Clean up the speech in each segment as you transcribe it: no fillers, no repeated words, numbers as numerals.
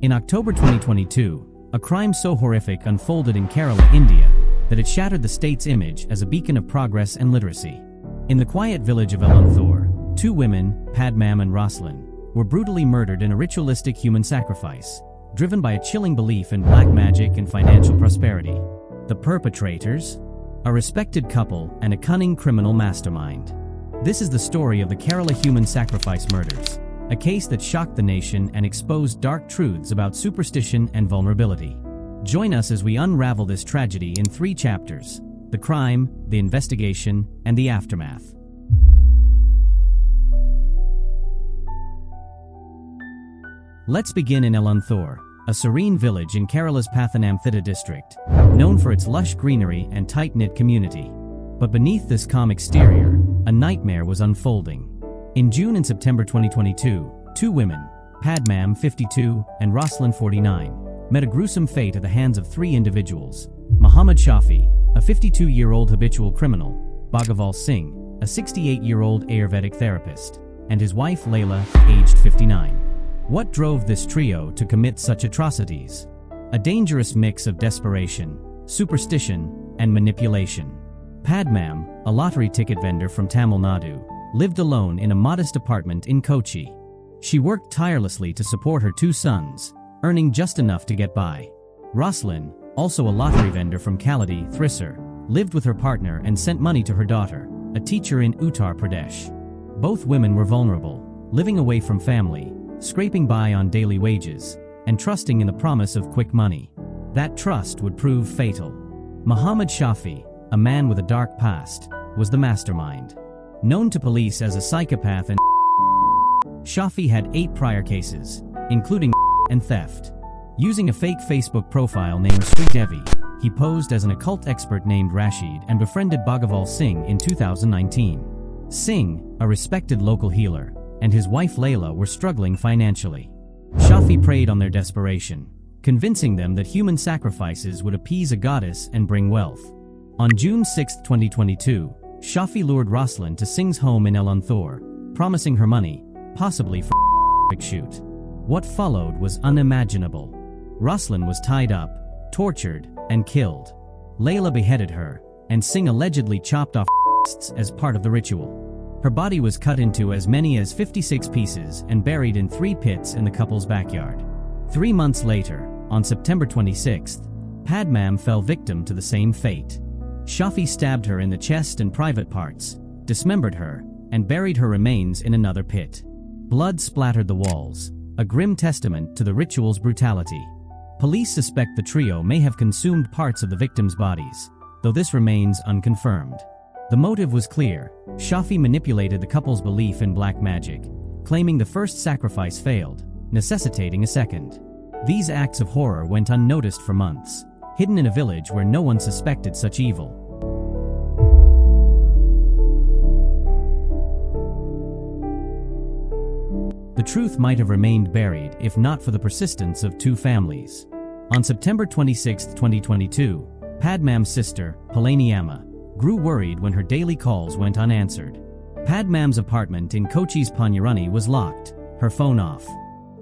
In October 2022, a crime so horrific unfolded in Kerala, India, that it shattered the state's image as a beacon of progress and literacy. In the quiet village of Elanthoor, two women, Padmam and Roslyn, were brutally murdered in a ritualistic human sacrifice, driven by a chilling belief in black magic and financial prosperity. The perpetrators? A respected couple and a cunning criminal mastermind. This is the story of the Kerala human sacrifice murders, a case that shocked the nation and exposed dark truths about superstition and vulnerability. Join us as we unravel this tragedy in 3 chapters: the crime, the investigation, and the aftermath. Let's begin in Elanthoor, a serene village in Kerala's Pathanamthitta district, known for its lush greenery and tight-knit community. But beneath this calm exterior, a nightmare was unfolding. In June and September 2022, two women, Padmam, 52, and Roslyn, 49, met a gruesome fate at the hands of 3 individuals: Muhammad Shafi, a 52-year-old habitual criminal; Bhagaval Singh, a 68-year-old Ayurvedic therapist; and his wife Layla, aged 59. What drove this trio to commit such atrocities? A dangerous mix of desperation, superstition, and manipulation. Padmam, a lottery ticket vendor from Tamil Nadu, lived alone in a modest apartment in Kochi. She worked tirelessly to support her 2 sons, earning just enough to get by. Roslyn, also a lottery vendor from Kaladi, Thrissur, lived with her partner and sent money to her daughter, a teacher in Uttar Pradesh. Both women were vulnerable, living away from family, scraping by on daily wages, and trusting in the promise of quick money. That trust would prove fatal. Muhammad Shafi, a man with a dark past, was the mastermind. Known to police as a psychopath and Shafi had 8 prior cases, including and theft. Using a fake Facebook profile named Sridevi, he posed as an occult expert named Rashid and befriended Bhagaval Singh in 2019. Singh, a respected local healer, and his wife Layla were struggling financially. Shafi preyed on their desperation, convincing them that human sacrifices would appease a goddess and bring wealth. On June 6, 2022, Shafi lured Roslyn to Singh's home in Elanthoor, promising her money, possibly for a shoot. What followed was unimaginable. Roslyn was tied up, tortured, and killed. Layla beheaded her, and Singh allegedly chopped off as part of the ritual. Her body was cut into as many as 56 pieces and buried in 3 pits in the couple's backyard. 3 months later, on September 26th, Padmam fell victim to the same fate. Shafi stabbed her in the chest and private parts, dismembered her, and buried her remains in another pit. Blood splattered the walls, a grim testament to the ritual's brutality. Police suspect the trio may have consumed parts of the victims' bodies, though this remains unconfirmed. The motive was clear. Shafi manipulated the couple's belief in black magic, claiming the first sacrifice failed, necessitating a second. These acts of horror went unnoticed for months, hidden in a village where no one suspected such evil. The truth might have remained buried if not for the persistence of 2 families. On September 26, 2022, Padmam's sister, Palaniamma, grew worried when her daily calls went unanswered. Padmam's apartment in Kochi's Panyarani was locked, her phone off.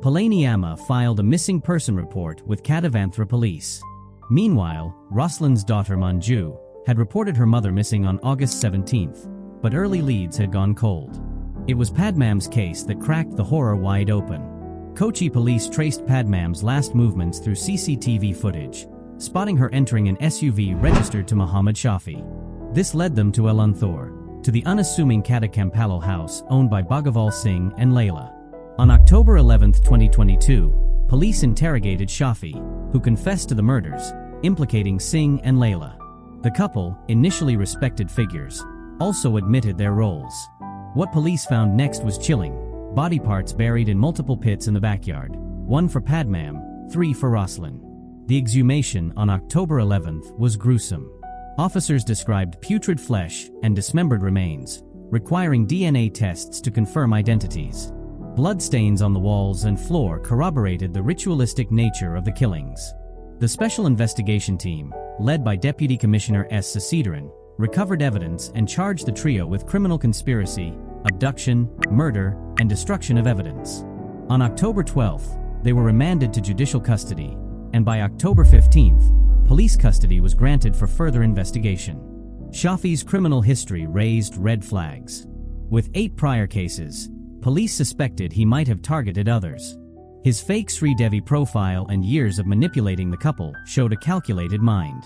Palaniamma filed a missing person report with Elanthoor police. Meanwhile, Roslyn's daughter Manju had reported her mother missing on August 17th, but early leads had gone cold. It was Padmam's case that cracked the horror wide open. Kochi police traced Padmam's last movements through CCTV footage, spotting her entering an SUV registered to Muhammad Shafi. This led them to Elanthoor, to the unassuming Kadakampalal house owned by Bhagaval Singh and Layla. On October 11, 2022, police interrogated Shafi, who confessed to the murders, implicating Singh and Layla. The couple, initially respected figures, also admitted their roles. What police found next was chilling: body parts buried in multiple pits in the backyard, 1 for Padmam, 3 for Roslyn. The exhumation on October 11th was gruesome. Officers described putrid flesh and dismembered remains, requiring DNA tests to confirm identities. Bloodstains on the walls and floor corroborated the ritualistic nature of the killings. The Special Investigation Team, led by Deputy Commissioner S. Sasidharan, recovered evidence and charged the trio with criminal conspiracy, abduction, murder, and destruction of evidence. On October 12th, They were remanded to judicial custody, and by October 15th, police custody was granted for further investigation. Shafi's criminal history raised red flags. With 8 prior cases, police suspected he might have targeted others. His fake Sridevi profile and years of manipulating the couple showed a calculated mind.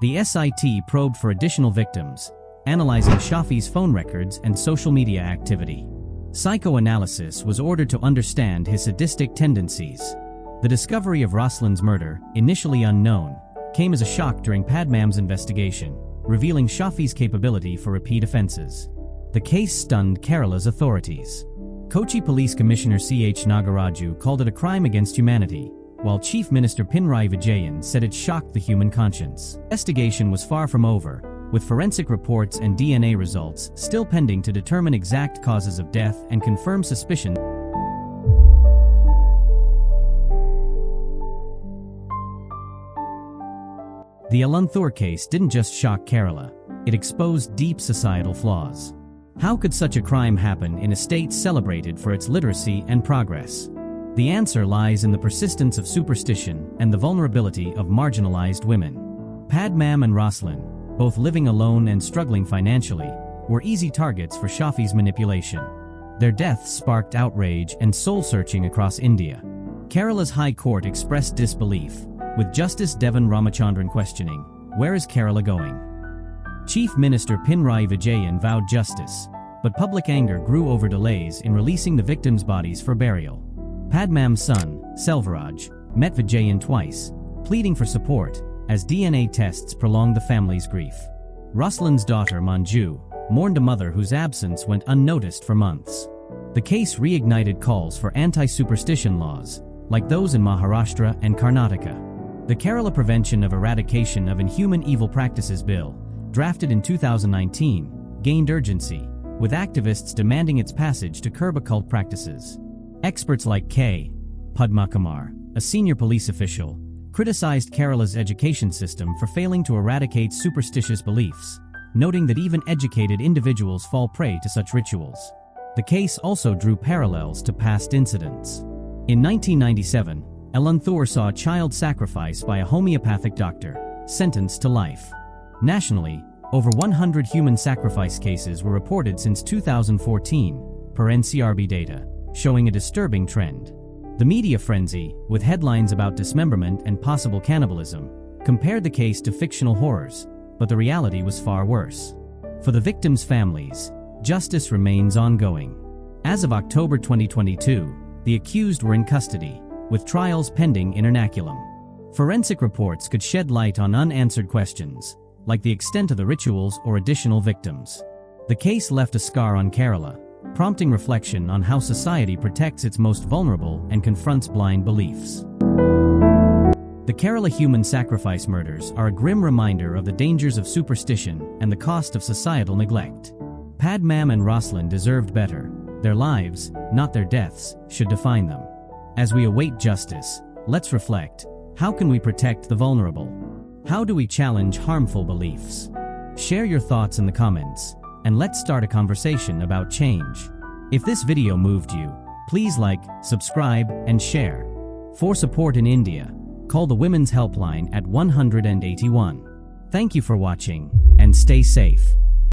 The SIT probed for additional victims, analyzing Shafi's phone records and social media activity. Psychoanalysis was ordered to understand his sadistic tendencies. The discovery of Roslin's murder, initially unknown, came as a shock during Padmam's investigation, revealing Shafi's capability for repeat offenses. The case stunned Kerala's authorities. Kochi Police Commissioner C.H. Nagaraju called it a crime against humanity, while Chief Minister Pinarayi Vijayan said it shocked the human conscience. The investigation was far from over, with forensic reports and DNA results still pending to determine exact causes of death and confirm suspicion. The Elanthoor case didn't just shock Kerala, it exposed deep societal flaws. How could such a crime happen in a state celebrated for its literacy and progress? The answer lies in the persistence of superstition and the vulnerability of marginalized women. Padmam and Roslin, both living alone and struggling financially, were easy targets for Shafi's manipulation. Their deaths sparked outrage and soul-searching across India. Kerala's High Court expressed disbelief, with Justice Devan Ramachandran questioning, "Where is Kerala going?" Chief Minister Pinarayi Vijayan vowed justice, but public anger grew over delays in releasing the victims' bodies for burial. Padmam's son, Selvaraj, met Vijayan twice, pleading for support, as DNA tests prolonged the family's grief. Roslin's daughter, Manju, mourned a mother whose absence went unnoticed for months. The case reignited calls for anti-superstition laws, like those in Maharashtra and Karnataka. The Kerala Prevention of Eradication of Inhuman Evil Practices Bill, drafted in 2019, gained urgency, with activists demanding its passage to curb occult practices. Experts like K. Padmakumar, a senior police official, criticized Kerala's education system for failing to eradicate superstitious beliefs, noting that even educated individuals fall prey to such rituals. The case also drew parallels to past incidents. In 1997, Elanthoor saw a child sacrifice by a homeopathic doctor, sentenced to life. Nationally, over 100 human sacrifice cases were reported since 2014, per NCRB data, showing a disturbing trend. The media frenzy, with headlines about dismemberment and possible cannibalism, compared the case to fictional horrors, but the reality was far worse. For the victims' families, justice remains ongoing. As of October 2022, the accused were in custody, with trials pending in Ernakulam. Forensic reports could shed light on unanswered questions, like the extent of the rituals or additional victims. The case left a scar on Kerala, prompting reflection on how society protects its most vulnerable and confronts blind beliefs. The Kerala human sacrifice murders are a grim reminder of the dangers of superstition and the cost of societal neglect. Padmam and Roslin deserved better. Their lives, not their deaths, should define them. As we await justice, let's reflect. How can we protect the vulnerable? How do we challenge harmful beliefs? Share your thoughts in the comments, and let's start a conversation about change. If this video moved you, please like, subscribe, and share. For support in India, call the Women's Helpline at 181. Thank you for watching, and stay safe.